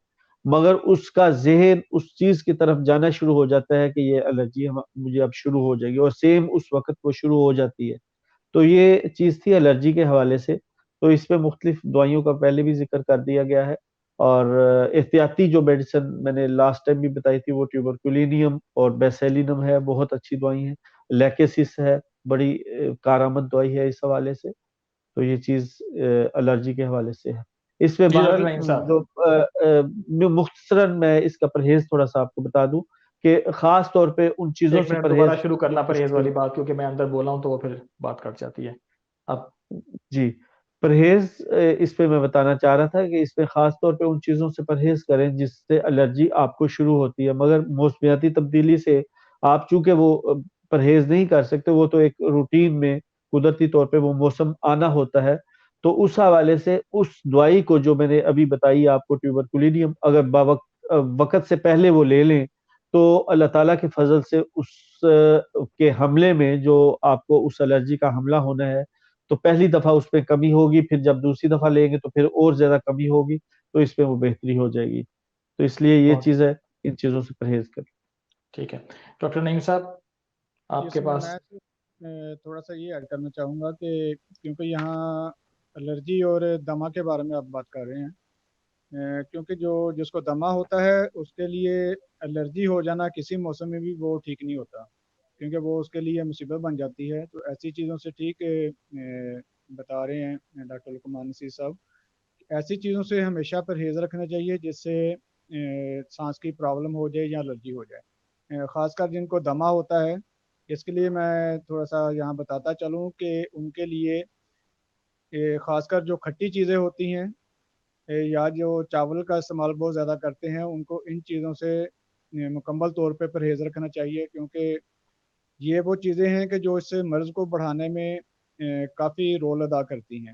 مگر اس کا ذہن اس چیز کی طرف جانا شروع ہو جاتا ہے کہ یہ الرجی مجھے اب شروع ہو جائے گی، اور سیم اس وقت وہ شروع ہو جاتی ہے۔ تو یہ چیز تھی الرجی کے حوالے سے۔ تو اس پہ مختلف دوائیوں کا پہلے بھی ذکر کر دیا گیا ہے، اور احتیاطی جو میڈیسن میں نے لاسٹ ٹائم بھی بتائی تھی وہ ٹیوبرکولینیم اور بیسیلینم ہے، بہت اچھی دوائی ہیں۔ لیکیسس ہے، بڑی کارآمد دوائی ہے اس حوالے سے۔ تو یہ چیز الرجی کے حوالے سے ہے۔ اس میں جی ڈاکٹر بہرحال نعیم صاحب، جو مختصراً میں اس کا پرہیز تھوڑا سا آپ کو بتا دوں کہ خاص طور پہ ان چیزوں ایک سے منٹ دوبارہ پرہیز، شروع کرنا پرہیز والی بات، کیونکہ میں اندر بولا ہوں تو وہ پھر بات کٹ جاتی ہے اب۔ جی پرہیز اس پہ میں بتانا چاہ رہا تھا کہ اس پہ خاص طور پہ ان چیزوں سے پرہیز کریں جس سے الرجی آپ کو شروع ہوتی ہے، مگر موسمیاتی تبدیلی سے آپ چونکہ وہ پرہیز نہیں کر سکتے، وہ تو ایک روٹین میں قدرتی طور پہ وہ موسم آنا ہوتا ہے، تو اس حوالے سے اس دوائی کو جو میں نے ابھی بتائی آپ کو ٹیوبرکولینیم، اگر وقت سے پہلے وہ لے لیں تو اللہ تعالیٰ کے فضل سے اس کے حملے میں، جو آپ کو اس الرجی کا حملہ ہونا ہے، تو پہلی دفعہ اس پہ کمی ہوگی، پھر جب دوسری دفعہ لیں گے تو پھر اور زیادہ کمی ہوگی، تو اس پہ وہ بہتری ہو جائے گی۔ تو اس لیے یہ بہت چیز ہے، ان چیزوں سے پرہیز کریں۔ ٹھیک ہے ڈاکٹر نعیم صاحب، آپ اس کے میں پاس۔ میں تھوڑا سا یہ ایڈ کرنا چاہوں گا کہ کیونکہ یہاں الرجی اور دمہ کے بارے میں آپ بات کر رہے ہیں، کیونکہ جس کو دمہ ہوتا ہے اس کے لیے الرجی ہو جانا کسی موسم میں بھی وہ ٹھیک نہیں ہوتا، کیونکہ وہ اس کے لیے مصیبت بن جاتی ہے۔ تو ایسی چیزوں سے ٹھیک بتا رہے ہیں ڈاکٹر لقمان نصیر صاحب، ایسی چیزوں سے ہمیشہ پرہیز رکھنا چاہیے جس سے سانس کی پرابلم ہو جائے یا الرجی ہو جائے، خاص کر جن کو دمہ ہوتا ہے۔ اس کے لیے میں تھوڑا سا یہاں بتاتا چلوں کہ ان کے لیے خاص کر جو کھٹی چیزیں ہوتی ہیں یا جو چاول کا استعمال بہت زیادہ کرتے ہیں، ان کو ان چیزوں سے مکمل طور پہ پرہیز رکھنا چاہیے، کیونکہ یہ وہ چیزیں ہیں کہ جو اس سے مرض کو بڑھانے میں کافی رول ادا کرتی ہیں۔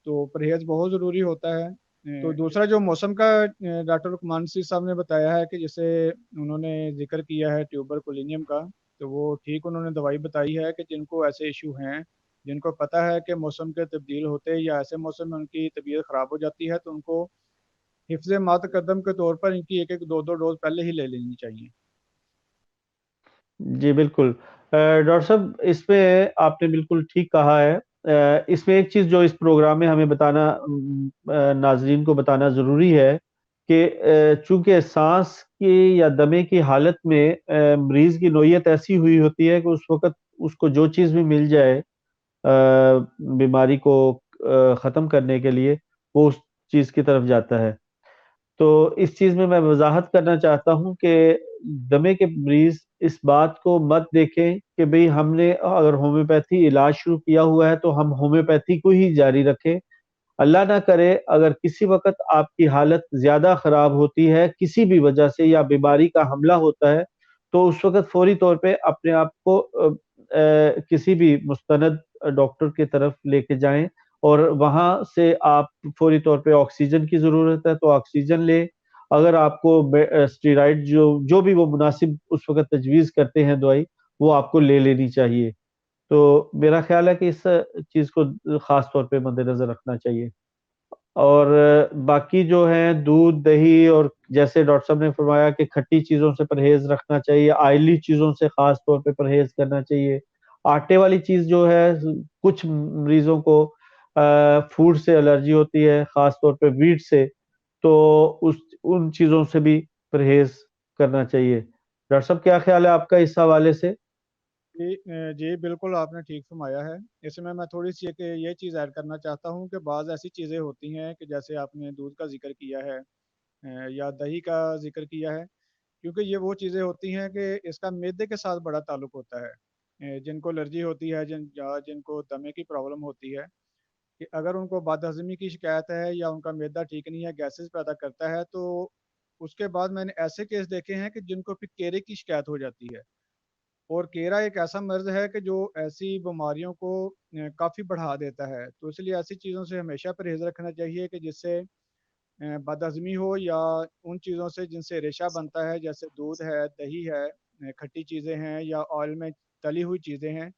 تو پرہیز بہت ضروری ہوتا ہے۔ تو دوسرا جو موسم کا ڈاکٹر لقمان نصیر صاحب نے بتایا ہے کہ جسے انہوں نے ذکر کیا ہے ٹیوبر کولینیم کا، تو وہ ٹھیک انہوں نے دوائی بتائی ہے کہ جن کو ایسے ایشو ہیں، جن کو پتہ ہے کہ موسم کے تبدیل ہوتے یا ایسے موسم میں ان کی طبیعت خراب ہو جاتی ہے، تو ان کو حفظ ماتقدم کے طور پر ان کی ایک دو ڈوز پہلے ہی لے لینی چاہیے۔ جی بالکل ڈاکٹر صاحب، اس میں آپ نے بالکل ٹھیک کہا ہے۔ اس میں ایک چیز جو اس پروگرام میں ہمیں بتانا ناظرین کو بتانا ضروری ہے کہ چونکہ سانس کی یا دمے کی حالت میں مریض کی نوعیت ایسی ہوئی ہوتی ہے کہ اس وقت اس کو جو چیز بھی مل جائے بیماری کو ختم کرنے کے لیے، وہ اس چیز کی طرف جاتا ہے۔ تو اس چیز میں وضاحت کرنا چاہتا ہوں کہ دمے کے مریض اس بات کو مت دیکھیں کہ بھئی ہم نے اگر ہومیوپیتھی علاج شروع کیا ہوا ہے تو ہم ہومیوپیتھی کو ہی جاری رکھیں۔ اللہ نہ کرے اگر کسی وقت آپ کی حالت زیادہ خراب ہوتی ہے کسی بھی وجہ سے یا بیماری کا حملہ ہوتا ہے، تو اس وقت فوری طور پہ اپنے آپ کو کسی بھی مستند ڈاکٹر کی طرف لے کے جائیں، اور وہاں سے آپ فوری طور پہ آکسیجن کی ضرورت ہے تو آکسیجن لیں۔ اگر آپ کو اسٹیرائڈ جو بھی وہ مناسب اس وقت تجویز کرتے ہیں دوائی، وہ آپ کو لے لینی چاہیے۔ تو میرا خیال ہے کہ اس چیز کو خاص طور پہ مد نظر رکھنا چاہیے۔ اور باقی جو ہیں دودھ دہی، اور جیسے ڈاکٹر صاحب نے فرمایا کہ کھٹی چیزوں سے پرہیز رکھنا چاہیے، آئلی چیزوں سے خاص طور پہ پرہیز کرنا چاہیے۔ آٹے والی چیز جو ہے، کچھ مریضوں کو فوڈ سے الرجی ہوتی ہے، خاص طور پہ ویٹ سے، تو ان چیزوں سے بھی پرہیز کرنا چاہیے۔ ڈاکٹر صاحب کیا خیال ہے آپ کا اس حوالے سے؟ جی بالکل آپ نے ٹھیک فرمایا ہے۔ اس میں تھوڑی سی یہ چیز ایڈ کرنا چاہتا ہوں کہ بعض ایسی چیزیں ہوتی ہیں کہ جیسے آپ نے دودھ کا ذکر کیا ہے یا دہی کا ذکر کیا ہے، کیونکہ یہ وہ چیزیں ہوتی ہیں کہ اس کا معدے کے ساتھ بڑا تعلق ہوتا ہے۔ جن کو الرجی ہوتی ہے، جن کو دمے کی پرابلم ہوتی ہے، کہ اگر ان کو بد ہضمی کی شکایت ہے یا ان کا معدہ ٹھیک نہیں ہے، گیسز پیدا کرتا ہے، تو اس کے بعد میں نے ایسے کیس دیکھے ہیں کہ جن کو پھر کیرے کی شکایت ہو جاتی ہے۔ اور کیرا ایک ایسا مرض ہے کہ جو ایسی بیماریوں کو کافی بڑھا دیتا ہے، تو اس لیے ایسی چیزوں سے ہمیشہ پرہیز رکھنا چاہیے کہ جس سے بد ہضمی ہو، یا ان چیزوں سے جن سے ریشہ بنتا ہے، جیسے دودھ ہے، دہی ہے، کھٹی چیزیں ہیں یا آئل میں تلی ہوئی چیزیں ہیں،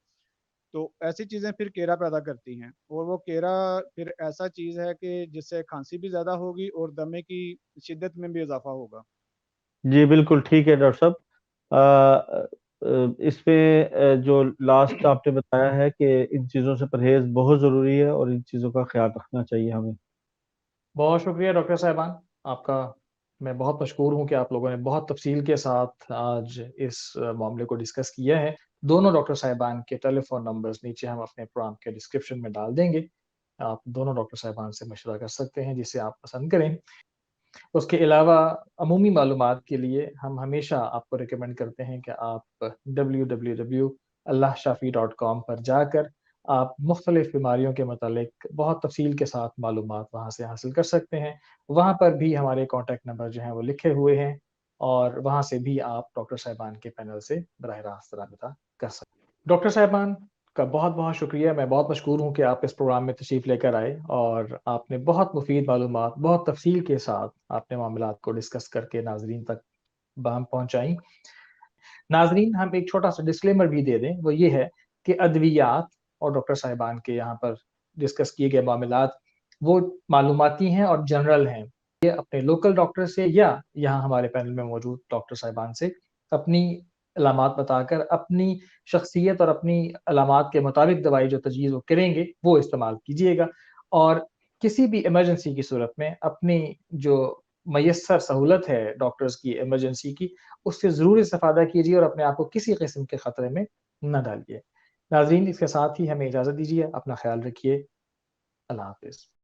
تو ایسی چیزیں پھر کیرا پیدا کرتی ہیں، اور وہ کیرا پھر ایسا چیز ہے کہ جس سے کھانسی بھی زیادہ ہوگی اور دمے کی شدت میں بھی اضافہ ہوگا۔ جی بالکل ٹھیک ہے ڈاکٹر صاحب۔ اس میں جو لاسٹ آپ نے بتایا ہے کہ ان چیزوں سے پرہیز بہت ضروری ہے اور ان چیزوں کا خیال رکھنا چاہیے ہمیں۔ بہت شکریہ ڈاکٹر صاحبان، آپ کا میں بہت مشکور ہوں کہ آپ لوگوں نے بہت تفصیل کے ساتھ آج اس معاملے کو ڈسکس کیا ہے۔ دونوں ڈاکٹر صاحبان کے ٹیلی فون نمبرز نیچے ہم اپنے پروگرام کے ڈسکرپشن میں ڈال دیں گے، آپ دونوں ڈاکٹر صاحبان سے مشورہ کر سکتے ہیں جسے آپ پسند کریں۔ اس کے علاوہ عمومی معلومات کے لیے ہم ہمیشہ آپ کو ریکمینڈ کرتے ہیں کہ آپ www.allahshafi.com پر جا کر آپ مختلف بیماریوں کے متعلق بہت تفصیل کے ساتھ معلومات وہاں سے حاصل کر سکتے ہیں۔ وہاں پر بھی ہمارے کانٹیکٹ نمبر جو ہیں وہ لکھے ہوئے ہیں، اور وہاں سے بھی آپ ڈاکٹر صاحبان کے پینل سے براہ راست رابطہ کر سکتے ہیں۔ ڈاکٹر صاحبان کا بہت بہت شکریہ، میں بہت مشکور ہوں کہ آپ اس پروگرام میں تشریف لے کر آئے، اور آپ نے بہت مفید معلومات بہت تفصیل کے ساتھ آپ نے معاملات کو ڈسکس کر کے ناظرین تک بہم پہنچائیں۔ ناظرین، ہم ایک چھوٹا سا ڈسکلیمر بھی دے دیں، وہ یہ ہے کہ ادویات اور ڈاکٹر صاحبان کے یہاں پر ڈسکس کیے گئے معاملات وہ معلوماتی ہیں اور جنرل ہیں۔ یہ اپنے لوکل ڈاکٹر سے یا یہاں ہمارے پینل میں موجود ڈاکٹر صاحبان سے اپنی علامات بتا کر اپنی شخصیت اور اپنی علامات کے مطابق دوائی جو تجویز وہ کریں گے وہ استعمال کیجیے گا، اور کسی بھی ایمرجنسی کی صورت میں اپنی جو میسر سہولت ہے ڈاکٹرز کی ایمرجنسی کی، اس سے ضرور استفادہ کیجیے اور اپنے آپ کو کسی قسم کے خطرے میں نہ ڈالیے۔ ناظرین، اس کے ساتھ ہی ہمیں اجازت دیجیے، اپنا خیال رکھیے، اللہ حافظ۔